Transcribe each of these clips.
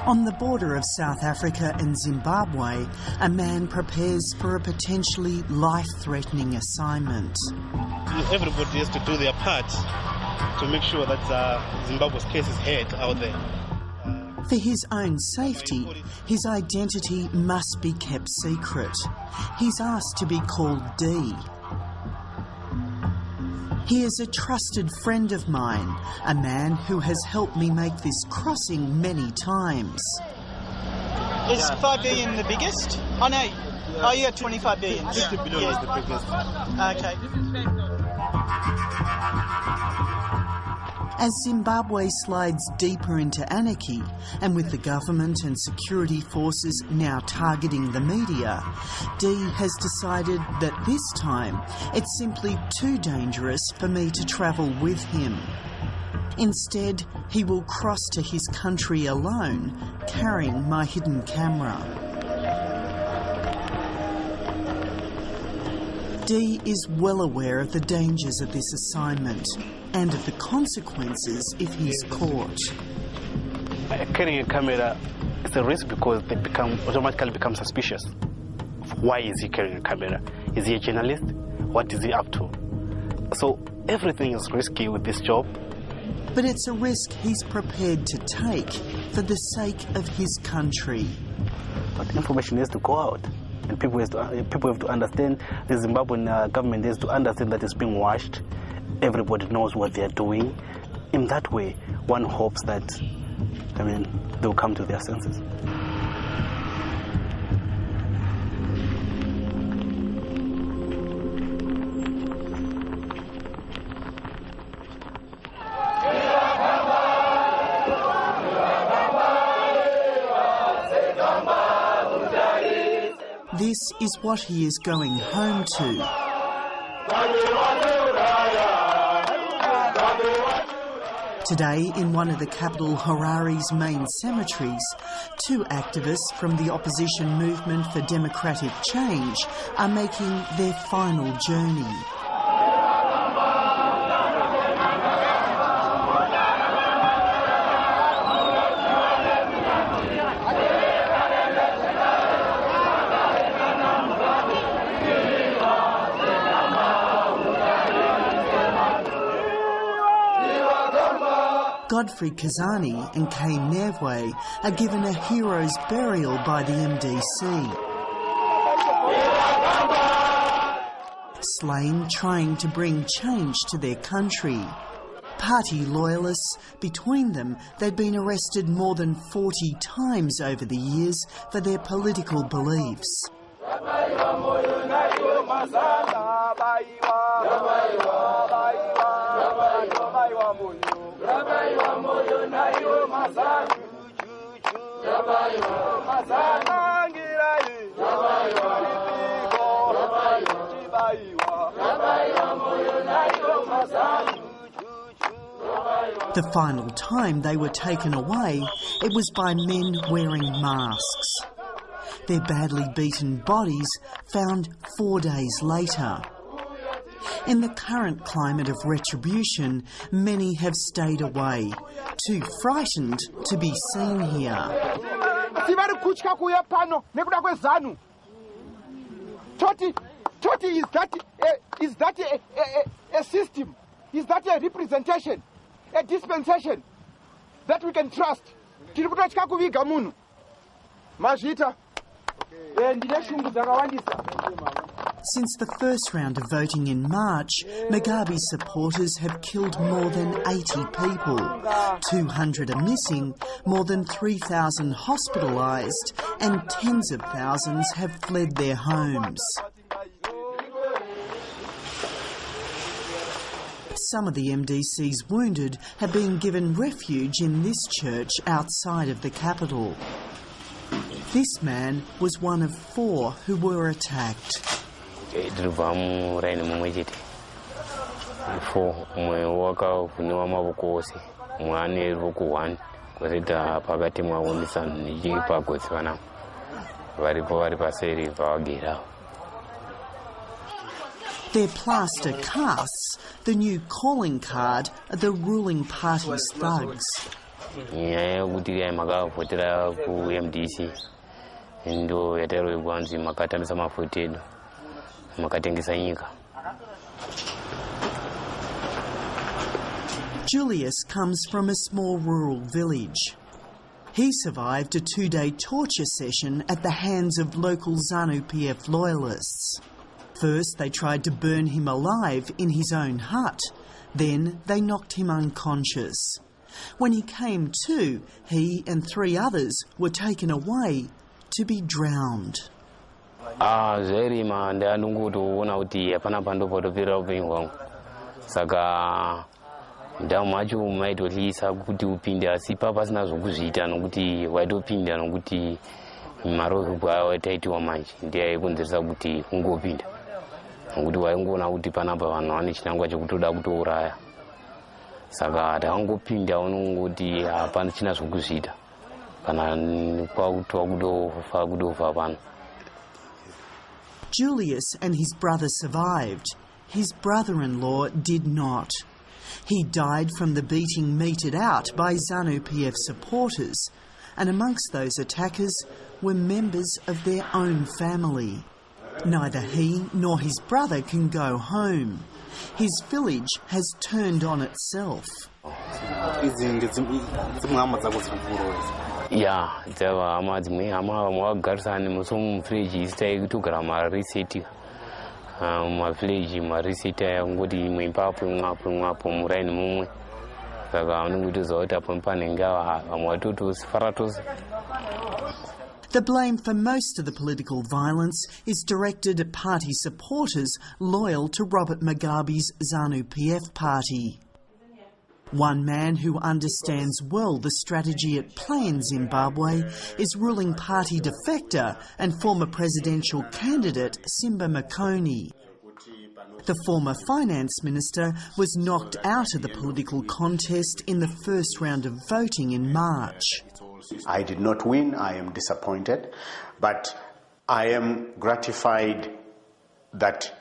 On the border of South Africa and Zimbabwe, a man prepares for a potentially life-threatening assignment. Everybody has to do their part to make sure that Zimbabwe's case is heard out there. For his own safety, his identity must be kept secret. He's asked to be called D. He is a trusted friend of mine, a man who has helped me make this crossing many times. Is 5 billion the biggest? Oh no, oh you got 25 billion. 50 billion is the biggest. Okay. As Zimbabwe slides deeper into anarchy, and with the government and security forces now targeting the media, D has decided that this time it's simply too dangerous for me to travel with him. Instead, he will cross to his country alone, carrying my hidden camera. D is well aware of the dangers of this assignment and of the consequences if he's caught. Carrying a camera is a risk because they automatically become suspicious. Why is he carrying a camera? Is he a journalist? What is he up to? So everything is risky with this job. But it's a risk he's prepared to take for the sake of his country. But information has to go out. And people have to understand, the Zimbabwean government has to understand that it's being watched. Everybody knows what they're doing. In that way, one hopes that, they'll come to their senses. This is what he is going home to. Today, in one of the capital Harare's main cemeteries, two activists from the opposition movement for democratic change are making their final journey. Godfrey Kazani and Kay Nevwe are given a hero's burial by the MDC. Slain trying to bring change to their country. Party loyalists, between them, they'd been arrested more than 40 times over the years for their political beliefs. The final time they were taken away, it was by men wearing masks. Their badly beaten bodies found 4 days later. In the current climate of retribution, many have stayed away, too frightened to be seen here. Toti, is that a system? Is that a representation? A dispensation that we can trust? Since the first round of voting in March, Mugabe's supporters have killed more than 80 people. 200 are missing, more than 3,000 hospitalised, and tens of thousands have fled their homes. Some of the MDC's wounded have been given refuge in this church outside of the capital. This man was one of 4 who were attacked. Their plaster casts the new calling card of the ruling party's thugs. kuti makavhotera ku MDC ndo yatairo kwanzi makatambisa mavhoti edu makatengesa nyika. Julius comes from a small rural village. He survived a 2-day torture session at the hands of local ZANU PF loyalists. First, they tried to burn him alive in his own hut. Then they knocked him unconscious. When he came to, he and 3 others were taken away to be drowned. Zvairima ndandongotoona kuti hapana pandopotopera upenyu hwangu. Saka ndau macho maitotyisa kuti upinde asi pasina zvokuzviita nokuti waitopinda nokuti marohubwe aitaitiwa manje ndiye aikonzeresa kuti kungopinda. Nokuti waingoona kuti panapa vanhu vane chinangwa chekutoda kutouraya. Saka takangopinda unongoti hapana china zvokuzviita kana kwakutwa kudofa pano. Julius and his brother survived. His brother-in-law did not. He died from the beating meted out by ZANU PF supporters, and amongst those attackers were members of their own family. Neither he nor his brother can go home. His village has turned on itself. Yeah, dzava hama dzimwe hama mwagarisana musomufreji isitai kutogara mariseti mavhileji mariseti ayangoti imwe ipapo imwapo muraini mumwe saka unongotoziva kuti apo panenge vamwe watotosifara tose. The blame for most of the political violence is directed at party supporters loyal to Robert Mugabe's ZANU PF party. One man who understands well the strategy at play in Zimbabwe is ruling party defector and former presidential candidate Simba Makoni. The former finance minister was knocked out of the political contest in the first round of voting in March. I did not win, I am disappointed, but I am gratified that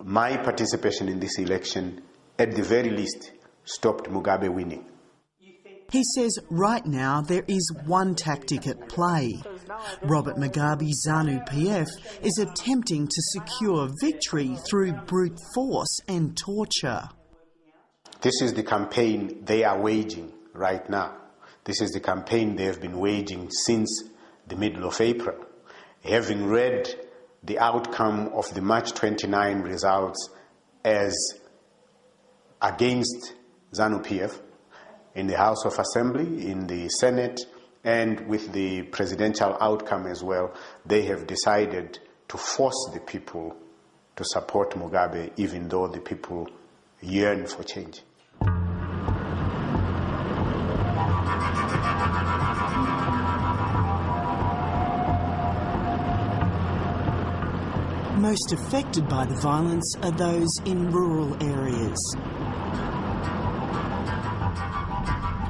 my participation in this election, at the very least, stopped Mugabe winning. He says right now there is one tactic at play. Robert Mugabe's ZANU PF is attempting to secure victory through brute force and torture. This is the campaign they are waging right now. This is the campaign they have been waging since the middle of April. Having read the outcome of the March 29 results as against ZANU PF in the House of Assembly, in the Senate, and with the presidential outcome as well, they have decided to force the people to support Mugabe, even though the people yearn for change. Most affected by the violence are those in rural areas.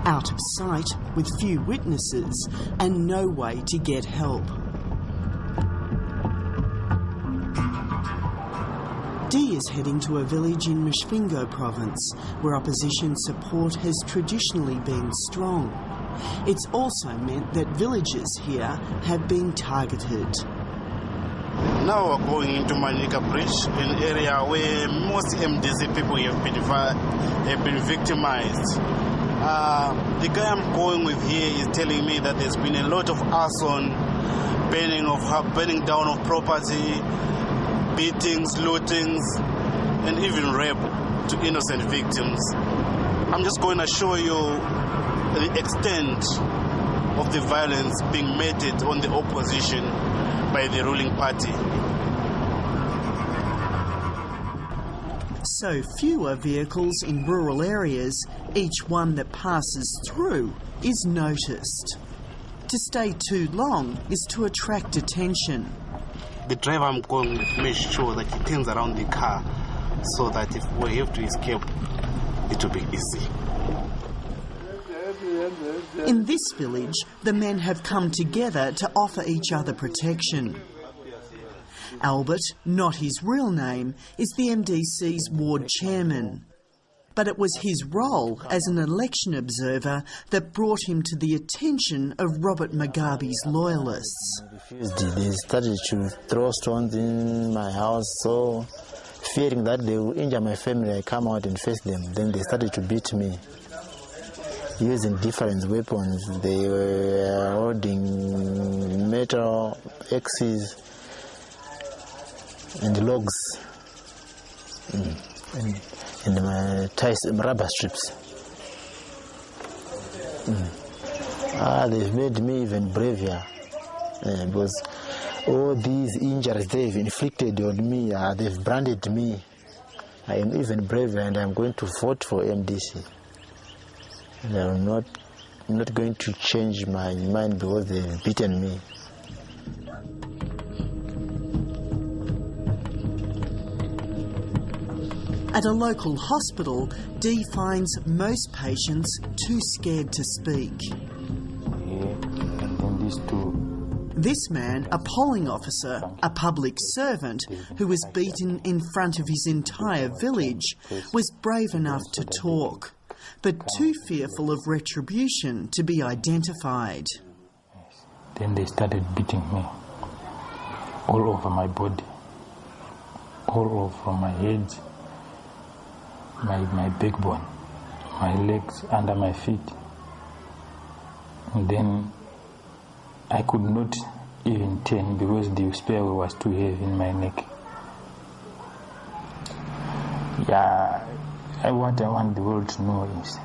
Out of sight, with few witnesses and no way to get help. Dee is heading to a village in Mshvingo province, where opposition support has traditionally been strong. It's also meant that villages here have been targeted. Now we're going into Manika Bridge, an area where most MDC people have been victimized. The guy I'm going with here is telling me that there's been a lot of arson, burning down of property, beatings, lootings, and even rape to innocent victims. I'm just going to show you the extent of the violence being meted on the opposition by the ruling party. So fewer vehicles in rural areas, each one that passes through is noticed. To stay too long is to attract attention. The driver I'm going with makes sure that he turns around the car so that if we have to escape, it will be easy. In this village, the men have come together to offer each other protection. Albert, not his real name, is the MDC's ward chairman. But it was his role as an election observer that brought him to the attention of Robert Mugabe's loyalists. They started to throw stones in my house, so fearing that they will injure my family, I come out and face them. Then they started to beat me using different weapons. They were holding metal axes and logs and my ties, rubber strips. They've made me even braver because all these injuries they've inflicted on me, they've branded me. I am even braver, and I'm going to vote for MDC. And I'm not going to change my mind because they've beaten me. At a local hospital, Dee finds most patients too scared to speak. This man, a polling officer, a public servant who was beaten in front of his entire village, was brave enough to talk, but too fearful of retribution to be identified. Then they started beating me all over my body, all over my head, my backbone, my legs, under my feet. And then I could not even turn because the spear was too heavy in my neck. Yeah, what I want the world to know is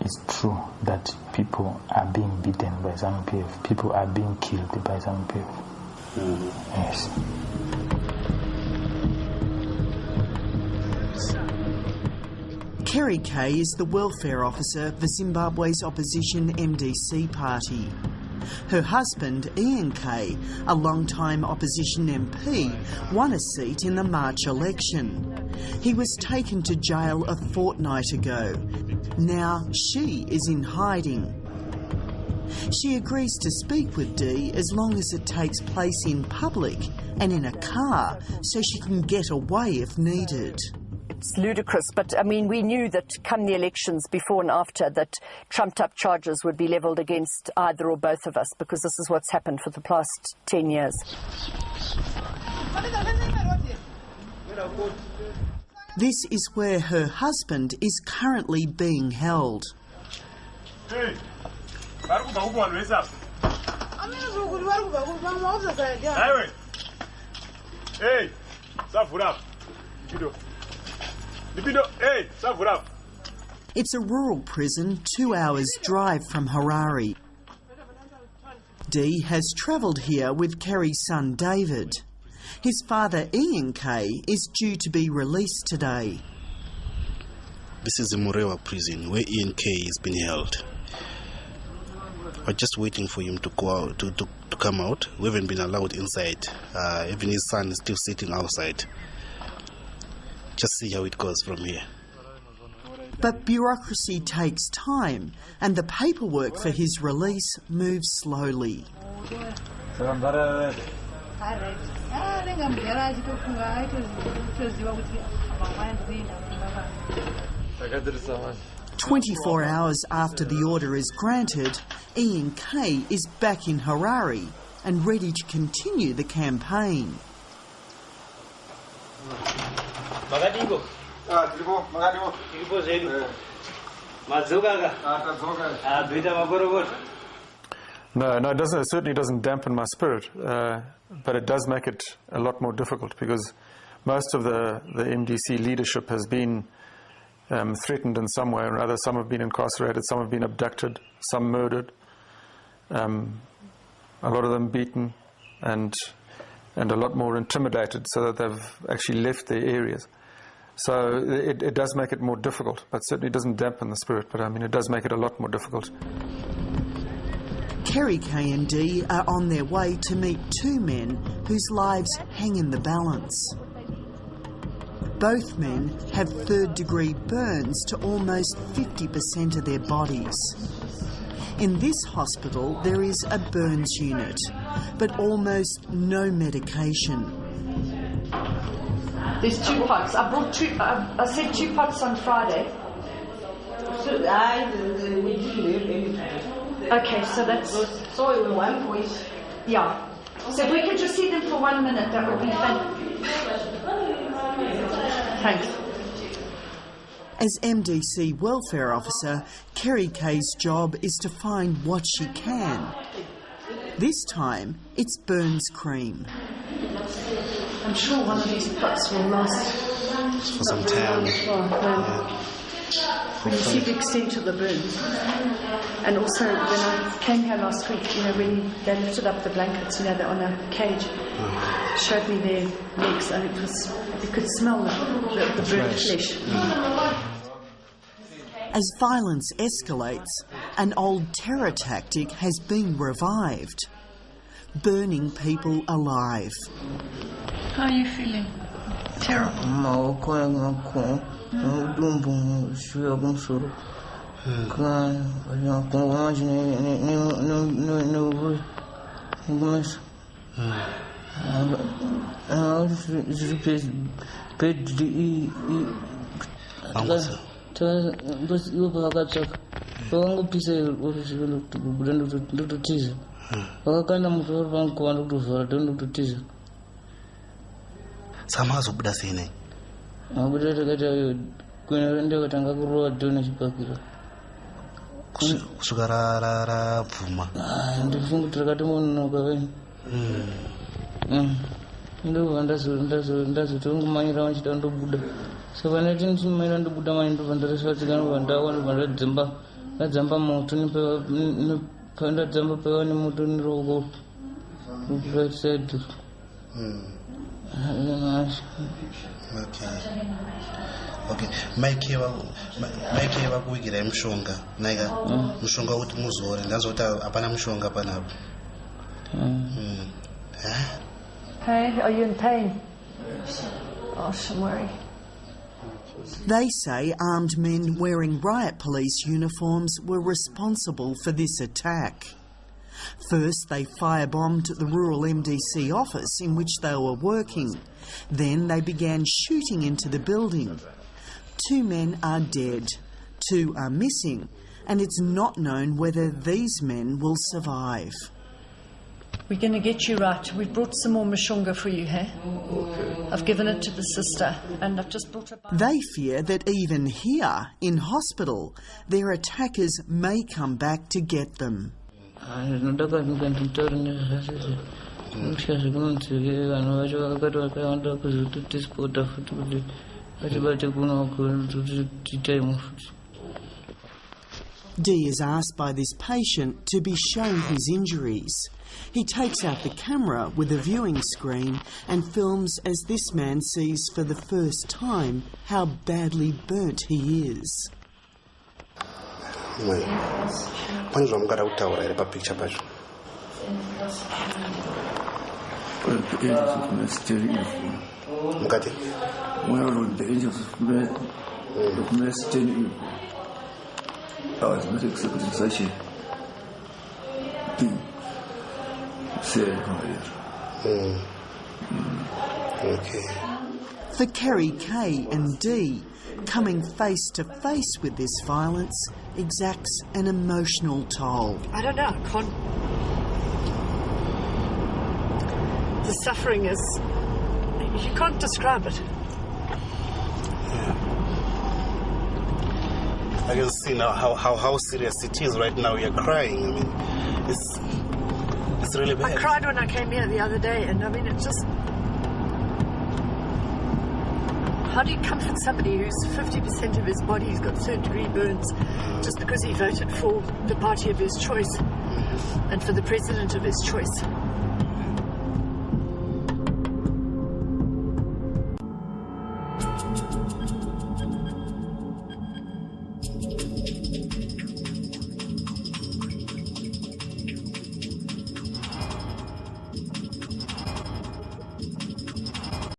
it's true that people are being beaten by ZANU PF. People are being killed by ZANU PF. Yes. Kerry Kay is the welfare officer for Zimbabwe's opposition MDC party. Her husband, Ian Kay, a long-time opposition MP, won a seat in the March election. He was taken to jail a fortnight ago. Now she is in hiding. She agrees to speak with Dee as long as it takes place in public and in a car, so she can get away if needed. It's ludicrous, but I mean, we knew that come the elections before and after that trumped-up charges would be levelled against either or both of us, because this is what's happened for the past 10 years. This is where her husband is currently being held. Hey, It's a rural prison 2 hours' drive from Harare. Dee has travelled here with Kerry's son David. His father Ian Kay is due to be released today. This is the Murewa prison where Ian Kay is being held. We're just waiting for him to go out, to come out. We haven't been allowed inside. Even his son is still sitting outside. Just see how it goes from here. But bureaucracy takes time, and the paperwork for his release moves slowly. Hey. 24 hours after the order is granted, Ian Kay is back in Harare and ready to continue the campaign. No, it certainly doesn't dampen my spirit, but it does make it a lot more difficult, because most of the MDC leadership has been threatened in some way or another. Some have been incarcerated, some have been abducted, some murdered, a lot of them beaten, and a lot more intimidated, so that they've actually left their areas. So it does make it more difficult, but certainly doesn't dampen the spirit, but I mean it does make it a lot more difficult. Kerry Kay and Dee are on their way to meet two men whose lives hang in the balance. Both men have third-degree burns to almost 50% of their bodies. In this hospital, there is a burns unit, but almost no medication. There's 2 pots. I brought 2. I said 2 pots on Friday. Okay, so that's... So 1 point. Yeah. So if we could just see them for 1 minute, that would be fun. Thanks. As MDC welfare officer, Kerry Kay's job is to find what she can. This time, it's Burns cream. I'm sure one of these pots will last for some time. When you see the extent of the burns. And also, when I came here last week, when they lifted up the blankets, they're on a cage, showed me their legs, and you could smell the burnt flesh. As violence escalates, an old terror tactic has been revived: burning people alive. How are you feeling? Terrible. Okay. Maike vakuwigira mushonga naika mushonga kuti muzore ndazoti hapana mushonga panapo. Hey, are you in pain? Oh, don't worry. They say armed men wearing riot police uniforms were responsible for this attack. First, they firebombed the rural MDC office in which they were working. Then they began shooting into the building. 2 men are dead, 2 are missing, and it's not known whether these men will survive. We're going to get you right. We've brought some more mashunga for you, hey? I've given it to the sister, and I've just brought it back. They fear that even here, in hospital, their attackers may come back to get them. Dee is asked by this patient to be shown his injuries. He takes out the camera with a viewing screen and films as this man sees for the first time how badly burnt he is. I was not expecting such a thing. Okay. For Kerry Kay and Dee, coming face to face with this violence exacts an emotional toll. I don't know, I can't... The suffering is... You can't describe it. I can see now how serious it is right now. You're crying. I mean, it's really bad. I cried when I came here the other day, and I mean, it just... How do you comfort somebody who's 50% of his body's got 3rd-degree burns just because he voted for the party of his choice and for the president of his choice?